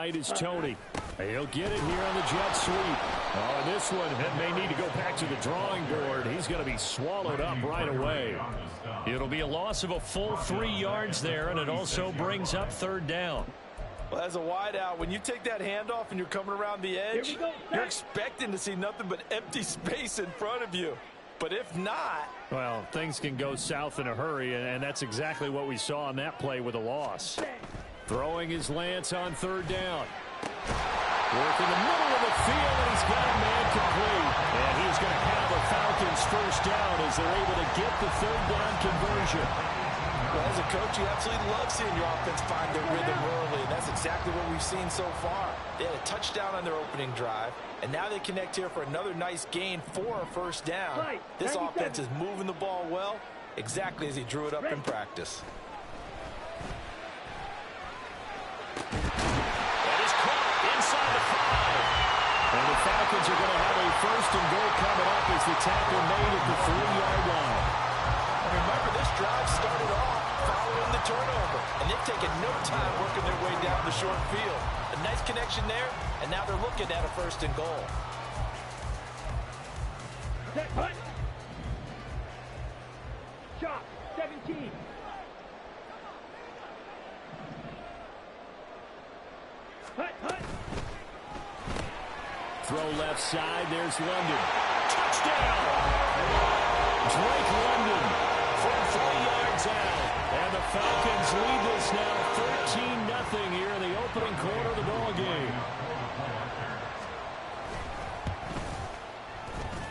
right is Tony. He'll get it here on the jet sweep. Oh, and this one may need to go back to the drawing board. He's going to be swallowed up right away. It'll be a loss of a full 3 yards there, and it also brings up third down. Well, as a wideout, when you take that handoff and you're coming around the edge, you're expecting to see nothing but empty space in front of you. But if not... Well, things can go south in a hurry, and that's exactly what we saw on that play with a loss. Throwing his Lance on third down. Work in the middle of the field, and he's got a man complete. And he's going to have a Falcons first down as they're able to get the third down conversion. Well, as a coach, you absolutely love seeing your offense find their rhythm early, and that's exactly what we've seen so far. They had a touchdown on their opening drive, and now they connect here for another nice gain for a first down. This offense is moving the ball well, exactly as he drew it up in practice. That is caught inside the 5. And the Falcons are going to have a first and goal coming up as the tackle made at the 3-yard line. Remember, this drive started off following the turnover, and they've taken no time working their way down the short field. A nice connection there, and now they're looking at a first and goal. Shot, 17. Throw left side, there's London. Touchdown! Drake London from 3 yards out. And the Falcons lead this now 13-0 here in the opening quarter of the ball game.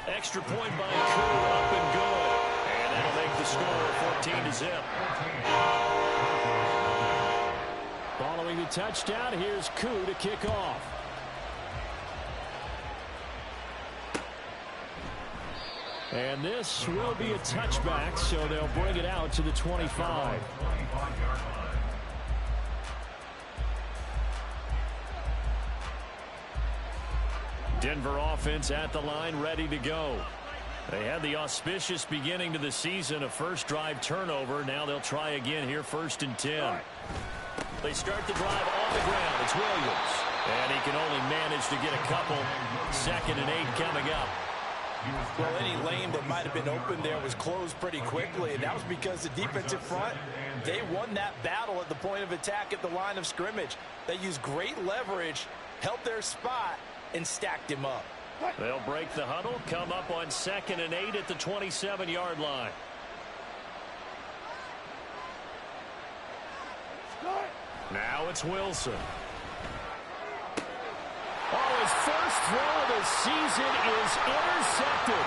Extra point by Koo, up and good. And that'll make the score 14-0. Following the touchdown, here's Koo to kick off. And this will be a touchback, so they'll bring it out to the 25. Denver offense at the line, ready to go. They had the auspicious beginning to the season, a first drive turnover. Now they'll try again here, 1st and 10. They start the drive on the ground. It's Williams. And he can only manage to get a couple. 2nd and 8 coming up. Well, any lane that might have been open there was closed pretty quickly, and that was because the defensive front, they won that battle at the point of attack at the line of scrimmage. They used great leverage, held their spot, and stacked him up. They'll break the huddle, come up on 2nd and 8 at the 27-yard line. Now it's Wilson. Oh, his first throw of the season is intercepted.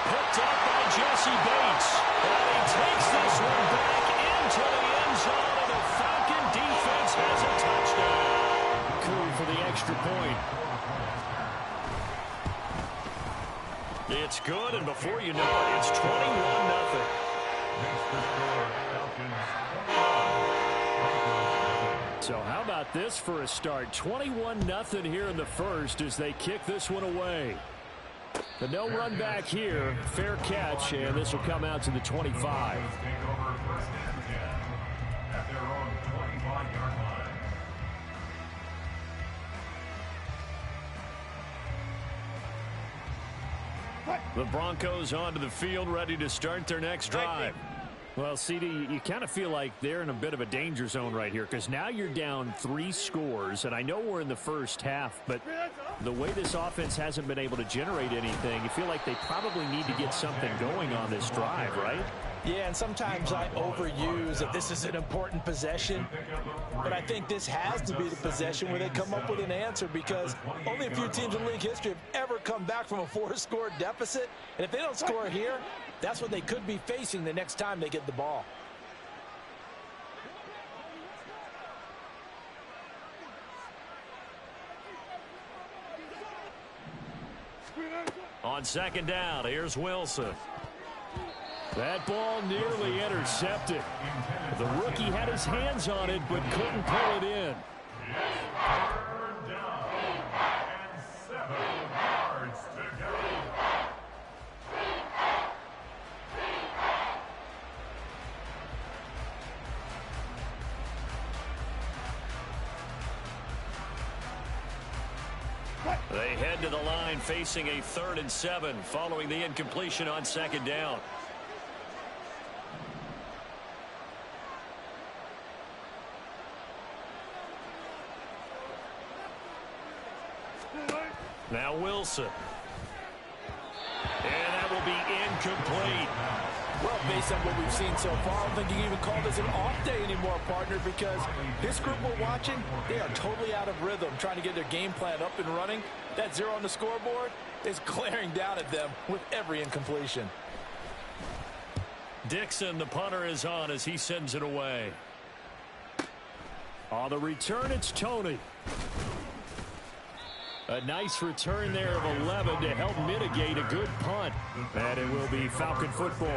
Picked up by Jesse Bates. And he takes this one back into the end zone, and the Falcon defense has a touchdown. Koo for the extra point. It's good, and before you know it, it's 21-0. So how about this for a start? 21-0 here in the first as they kick this one away. But no run back here. Fair catch, and this will come out to the 25. The Broncos onto the field, ready to start their next drive. Well, CD, you kind of feel like they're in a bit of a danger zone right here because now you're down 3 scores, and I know we're in the first half, but the way this offense hasn't been able to generate anything, you feel like they probably need to get something going on this drive, right? Yeah, and sometimes I overuse that this is an important possession, but I think this has to be the possession where they come up with an answer because only a few teams in league history have ever come back from a 4-score deficit, and if they don't score here, that's what they could be facing the next time they get the ball. On 2nd down, here's Wilson. That ball nearly intercepted. The rookie had his hands on it, but couldn't pull it in. They head to the line facing a 3rd and 7 following the incompletion on 2nd down. Now Wilson. And that will be incomplete. Well, based on what we've seen so far, I don't think you can even call this an off day anymore, partner, because this group we're watching, they are totally out of rhythm, trying to get their game plan up and running. That 0 on the scoreboard is glaring down at them with every incompletion. Dixon, the punter, is on as he sends it away. On the return, it's Tony. A nice return there of 11 to help mitigate a good punt. And it will be Falcon football.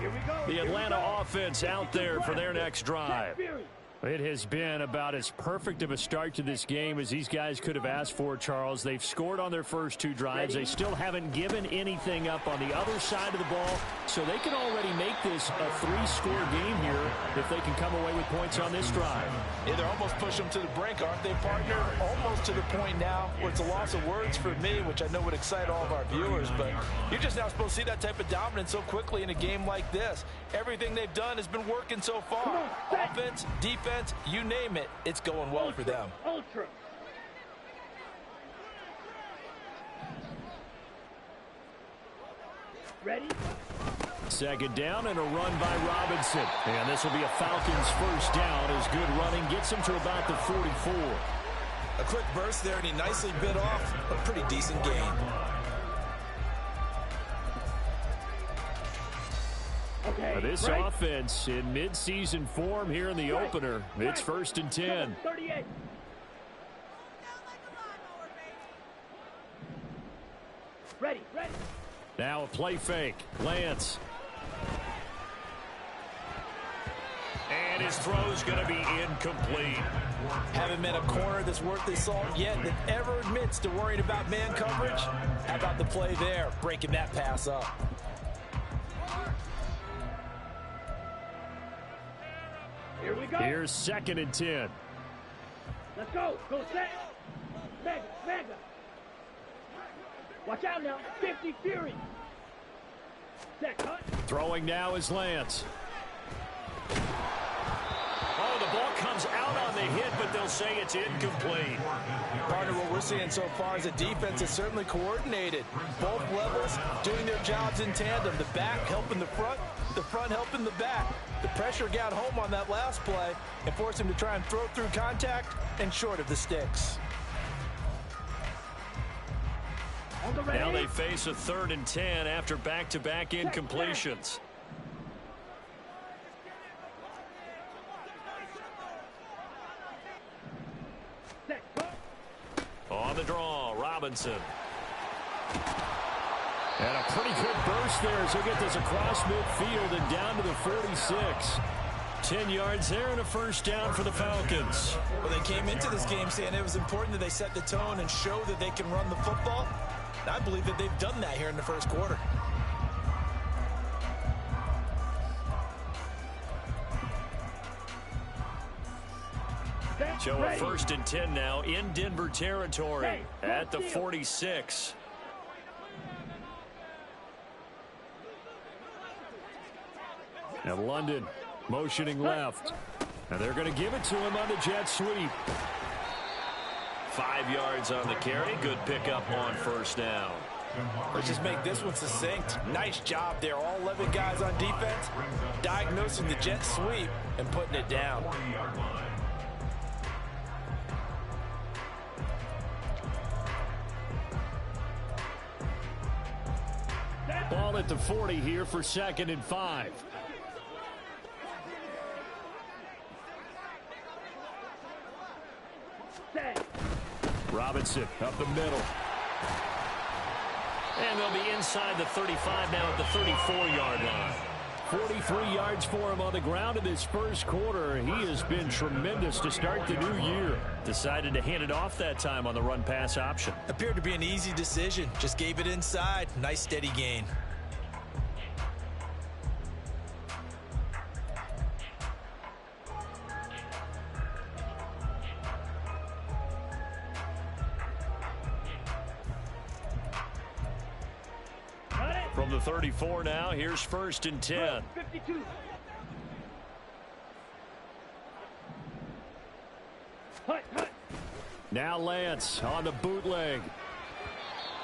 Here we go. The Atlanta offense out there for their next drive. It has been about as perfect of a start to this game as these guys could have asked for, Charles. They've scored on their first 2 drives. They still haven't given anything up on the other side of the ball, so they can already make this a 3-score game here if they can come away with points on this drive. Yeah, they're almost pushing them to the brink, aren't they, partner? Almost to the point now where it's a loss of words for me, which I know would excite all of our viewers, but you're just now supposed to see that type of dominance so quickly in a game like this. Everything they've done has been working so far. Offense, defense, you name it, it's going well for them. Ultra. Ready? 2nd down and a run by Robinson. And this will be a Falcons first down as good running gets him to about the 44. A quick burst there, and he nicely bit off a pretty decent gain. Okay. This break. offense in mid-season form here in the opener. It's 1st and 10. 38. Ready. Now a play fake. Lance. And his throw's going to be incomplete. Haven't met a corner that's worth his salt yet that ever admits to worrying about man coverage. How about the play there, breaking that pass up? Here we go. Here's 2nd and 10. Let's go. Go set. Mega. Watch out now. 50 Fury. Set. Cut. Throwing now is Lance. Oh, the ball comes out on the hit, but they'll say it's incomplete. Partner, what we're seeing so far is a defense is certainly coordinated. Both levels doing their jobs in tandem. The back helping the front helping the back. The pressure got home on that last play and forced him to try and throw through contact and short of the sticks. Now they face a 3rd and 10 after back-to-back incompletions. On the draw, Robinson. And a pretty good burst there as he'll get this across midfield and down to the 46. 10 yards there and a first down for the Falcons. Well, they came into this game saying it was important that they set the tone and show that they can run the football. And I believe that they've done that here in the first quarter. So a 1st and 10 now in Denver territory at the 46. And London motioning left. And they're going to give it to him on the jet sweep. 5 yards on the carry. Good pickup on first down. Let's just make this one succinct. Nice job there. All 11 guys on defense diagnosing the jet sweep and putting it down. Ball at the 40 here for 2nd and 5. Robinson up the middle. And they'll be inside the 35 now at the 34-yard line. 43 yards for him on the ground in this first quarter. He has been tremendous to start the new year. Decided to hand it off that time on the run-pass option. Appeared to be an easy decision. Just gave it inside. Nice steady gain. From the 34 now, here's 1st and 10. 52. Now Lance on the bootleg.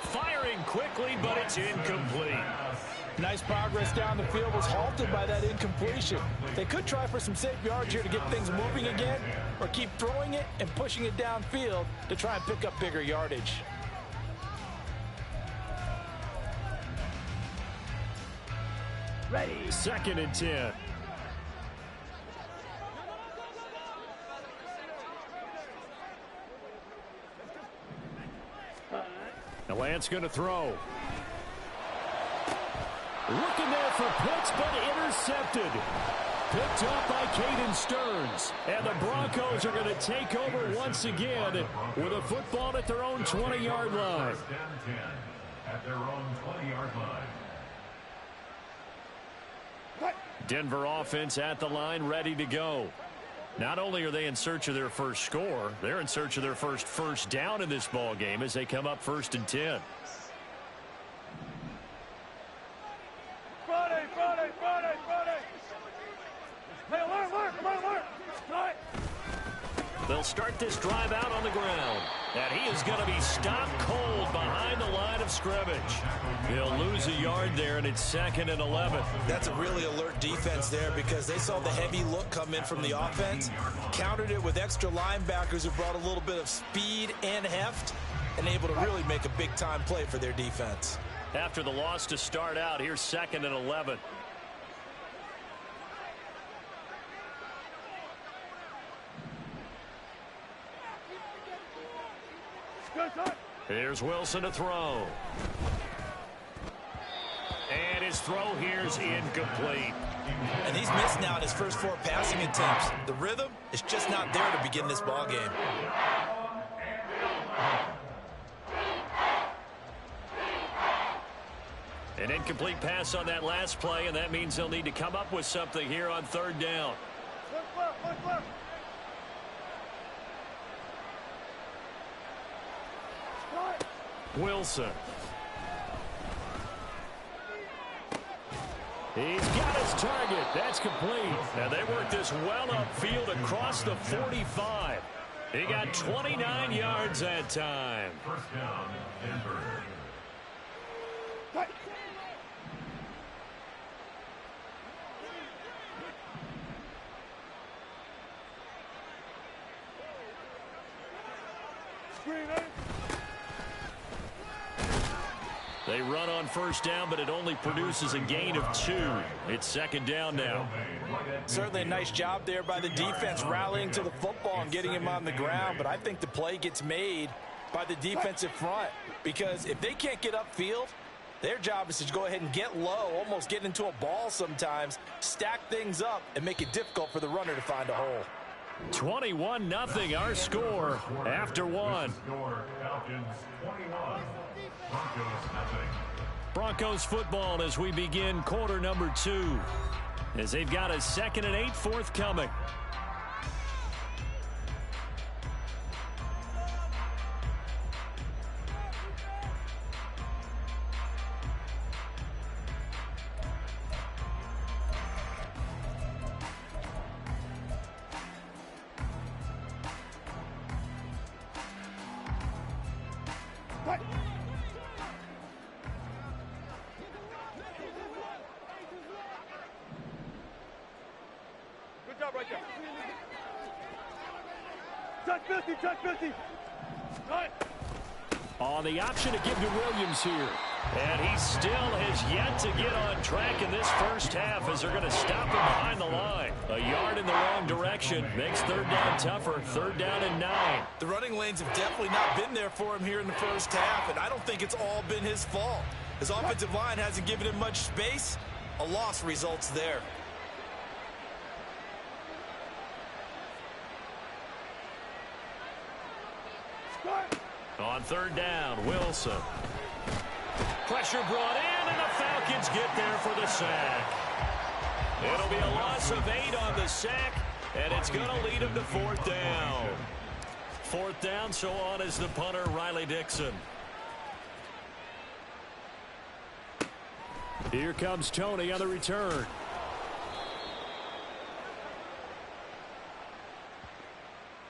Firing quickly, but it's incomplete. Nice progress down the field, was halted by that incompletion. They could try for some safe yards here to get things moving again, or keep throwing it and pushing it downfield to try and pick up bigger yardage. Ready. 2nd and 10. Now Lance going to throw. Looking there for Pitts, but intercepted. Picked up by Caden Stearns. And the Broncos are going to take over once again with a football at their own 20-yard line. At their own 20-yard line. Denver offense at the line, ready to go. Not only are they in search of their first score, they're in search of their first down in this ball game as they come up 1st and 10. Friday. Hey, alert. Right. They'll start this drive out on the ground. And he is going to be stopped cold behind the line of scrimmage. He'll lose a yard there, and it's 2nd and 11. That's a really alert defense there because they saw the heavy look come in from the offense, countered it with extra linebackers who brought a little bit of speed and heft, and able to really make a big-time play for their defense. After the loss to start out, here's 2nd and 11. Here's Wilson to throw. And his throw here's incomplete. And he's missed now in his first 4 passing attempts. The rhythm is just not there to begin this ball game. An incomplete pass on that last play, and that means they'll need to come up with something here on 3rd down. Look left. Wilson. He's got his target. That's complete. And they work this well upfield across the 45. He got 29 yards that time. 1st down, Denver. They run on 1st down, but it only produces a gain of 2. It's 2nd down now. Certainly a nice job there by the defense rallying to the football and getting him on the ground, but I think the play gets made by the defensive front because if they can't get upfield, their job is to go ahead and get low, almost get into a ball sometimes, stack things up, and make it difficult for the runner to find a hole. 21-0 our score after 1. Falcons 21. Broncos football as we begin quarter number 2. As they've got a 2nd and 8 forthcoming. Good job right there. Check 50. Right. On the option to give to Williams here. And he still has yet to get on track in this first half as they're going to stop him behind the line. A yard in the wrong direction makes 3rd down tougher. 3rd down and 9. The running lanes have definitely not been there for him here in the first half, and I don't think it's all been his fault. His offensive line hasn't given him much space. A loss results there. On 3rd down, Wilson. Pressure brought in, and the Falcons get there for the sack. It'll be a loss of 8 on the sack, and it's going to lead him to 4th down. 4th down, so on is the punter, Riley Dixon. Here comes Tony on the return.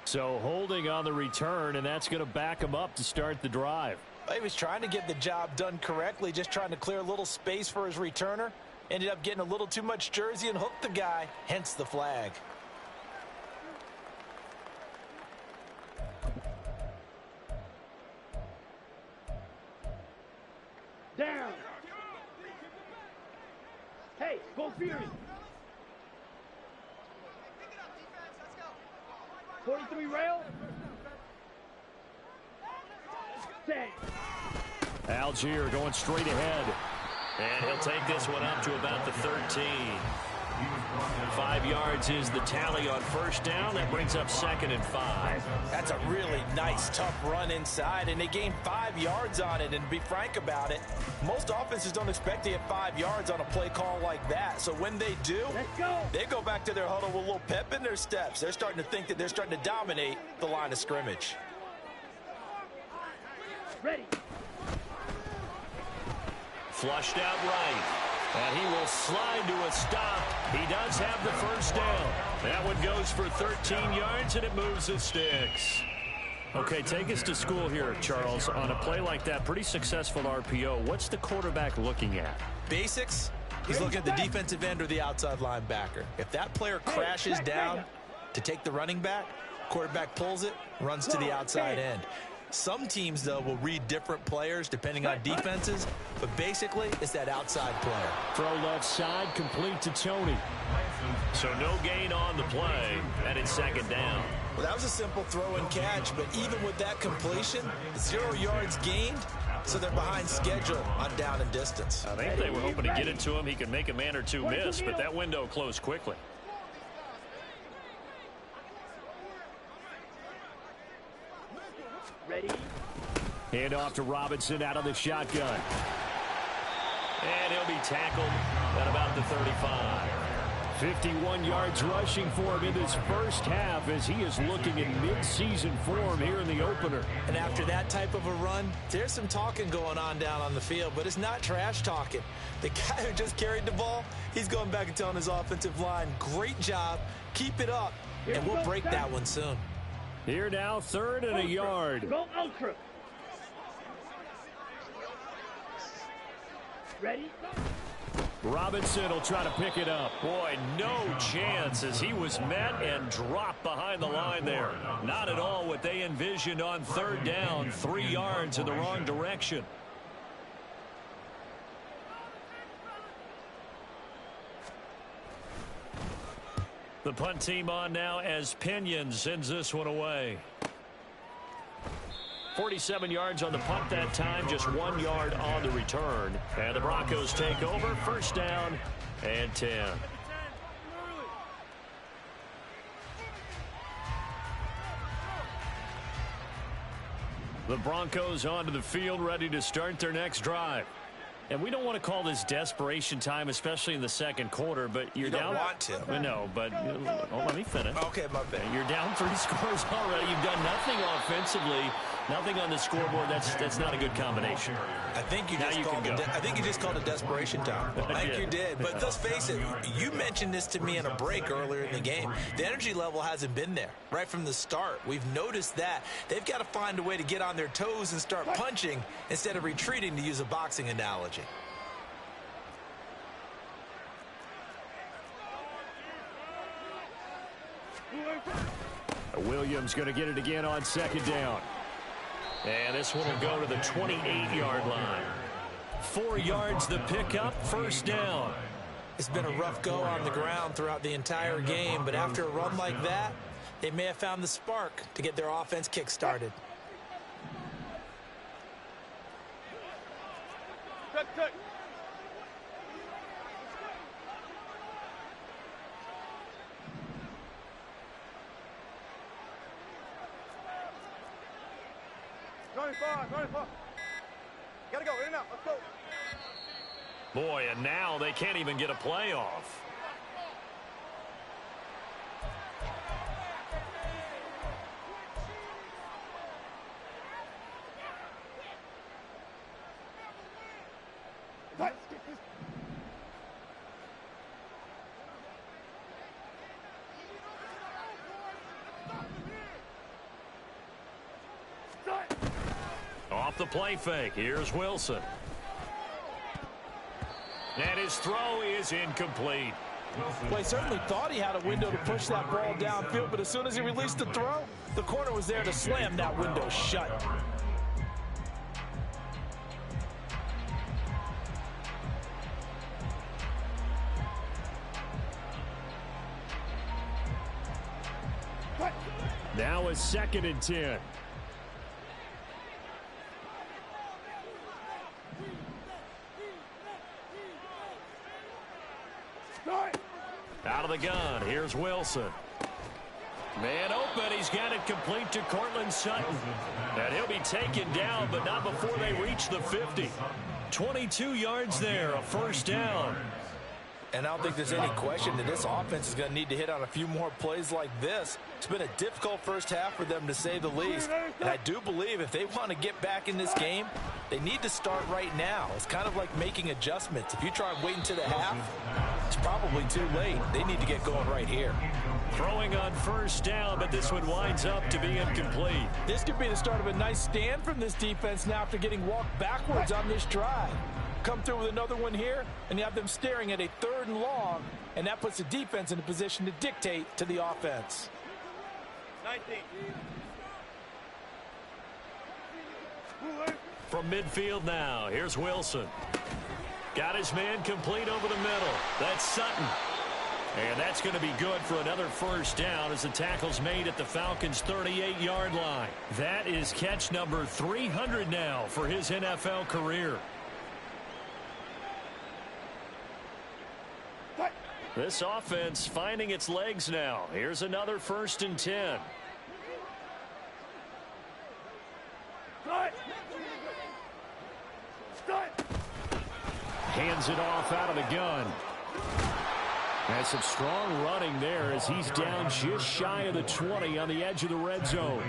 So holding on the return, and that's going to back him up to start the drive. He was trying to get the job done correctly, just trying to clear a little space for his returner. Ended up getting a little too much jersey and hooked the guy, hence the flag. Down. Hey, go Fury. 43 rail. Set. Algier going straight ahead. And he'll take this one up to about the 13. 5 yards is the tally on first down. That brings up 2nd and 5. That's a really nice, tough run inside, and they gained 5 yards on it. And to be frank about it, most offenses don't expect to get 5 yards on a play call like that. So when they do, they go back to their huddle with a little pep in their steps. They're starting to think that they're starting to dominate the line of scrimmage. Ready. Flushed out right. And he will slide to a stop. He does have the first down. That one goes for 13 yards, and it moves the sticks. Okay, take us to school here, Charles. On a play like that, pretty successful RPO. What's the quarterback looking at? Basics. He's looking at the defensive end or the outside linebacker. If that player crashes down to take the running back, quarterback pulls it, runs to the outside end. Some teams, though, will read different players depending on defenses, but basically it's that outside player. Throw left side, complete to Tony. So no gain on the play, and it's 2nd down. Well, that was a simple throw and catch, but even with that completion, 0 yards gained, so they're behind schedule on down and distance. I think they were hoping to get it to him. He could make a man or two miss, but that window closed quickly. Ready. Hand off to Robinson out of the shotgun. And he'll be tackled at about the 35. 51 yards rushing for him in this first half as he is looking in mid-season form here in the opener. And after that type of a run, there's some talking going on down on the field, but it's not trash talking. The guy who just carried the ball, he's going back and telling his offensive line, great job, keep it up, and we'll break that one soon. Here now, 3rd and a yard. Go ultra. Ready? Robinson will try to pick it up. Boy, no chance as he was met and dropped behind the line there. Not at all what they envisioned on 3rd down. 3 yards in the wrong direction. The punt team on now as Pinion sends this one away. 47 yards on the punt that time, just 1 yard on the return. And the Broncos take over, 1st down and 10. The Broncos onto the field, ready to start their next drive. And we don't want to call this desperation time, especially in the 2nd quarter, but you're down. You don't want to. No, but let me finish. Okay, my bad. You're down 3 scores already. You've done nothing offensively, nothing on the scoreboard. That's not a good combination. I think you just called it desperation time. I think you did. But let's face it, you mentioned this to me in a break earlier in the game. The energy level hasn't been there right from the start. We've noticed that. They've got to find a way to get on their toes and start punching instead of retreating, to use a boxing analogy. Williams going to get it again on 2nd down. And this one will go to the 28-yard line. 4 yards the pickup, 1st down. It's been a rough go on the ground throughout the entire game, but after a run like that, they may have found the spark to get their offense kick-started. Tuck. Running far. Gotta go, in and out, let's go. Boy, and now they can't even get a play off. Off the play fake, here's Wilson. And his throw is incomplete. Well, he certainly thought he had a window to push that ball downfield, but as soon as he released the throw, the corner was there to slam that window shut. Now a 2nd and 10. Out of the gun, here's Wilson. Man open, he's got it complete to Cortland Sutton. And he'll be taken down, but not before they reach the 50. 22 yards there, a 1st down. And I don't think there's any question that this offense is going to need to hit on a few more plays like this. It's been a difficult first half for them, to say the least. And I do believe if they want to get back in this game, they need to start right now. It's kind of like making adjustments. If you try and wait until the half, it's probably too late. They need to get going right here. Throwing on 1st down, but this one winds up to be incomplete. This could be the start of a nice stand from this defense now after getting walked backwards on this drive. Come through with another one here, and you have them staring at a 3rd and long, and that puts the defense in a position to dictate to the offense. 19. From midfield now, here's Wilson. Got his man complete over the middle. That's Sutton. And that's going to be good for another 1st down as the tackle's made at the Falcons' 38-yard line. That is catch number 300 now for his NFL career. This offense finding its legs now. Here's another 1st and 10. Hands it off out of the gun. And some strong running there as he's down just shy of the 20 on the edge of the red zone.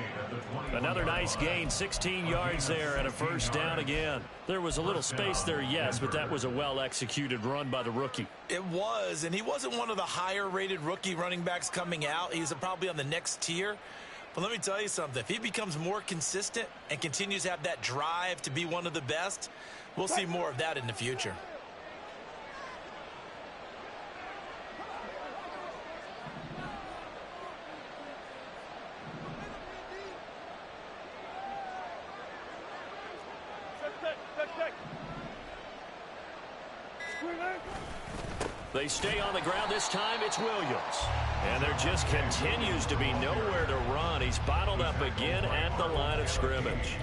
Another nice gain, 16 yards there and a 1st down again. There was a little space there, yes, but that was a well-executed run by the rookie. It was, and he wasn't one of the higher-rated rookie running backs coming out. He's probably on the next tier. But let me tell you something. If he becomes more consistent and continues to have that drive to be one of the best, we'll see more of that in the future. They stay on the ground. This time it's Williams. And there just continues to be nowhere to run. He's bottled up again at the line of scrimmage.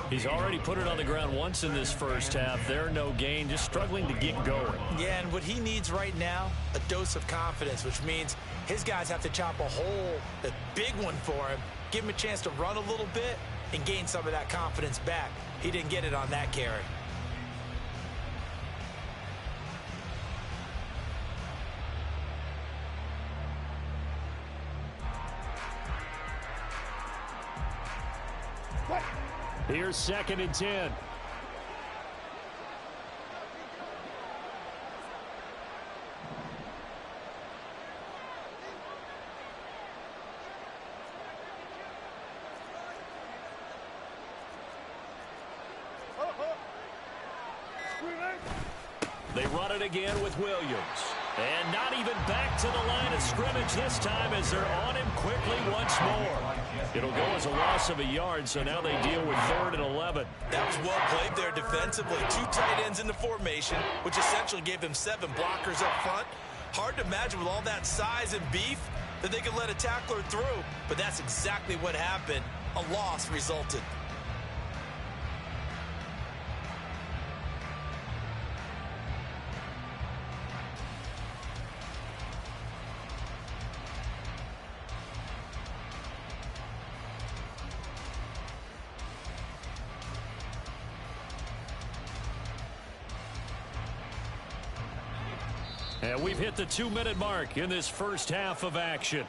He's already put it on the ground once in this first half. There, no gain, just struggling to get going. Yeah, and what he needs right now, a dose of confidence, which means his guys have to chop a hole, a big one for him, give him a chance to run a little bit and gain some of that confidence back. He didn't get it on that carry. Here's 2nd and 10. They run it again with Williams. And not even back to the line of scrimmage this time as they're on him quickly once more. It'll go as a loss of a yard, so now they deal with 3rd and 11. That was well played there defensively. 2 tight ends in the formation, which essentially gave them 7 blockers up front. Hard to imagine with all that size and beef that they could let a tackler through, but that's exactly what happened. A loss resulted. And we've hit the 2-minute mark in this first half of action.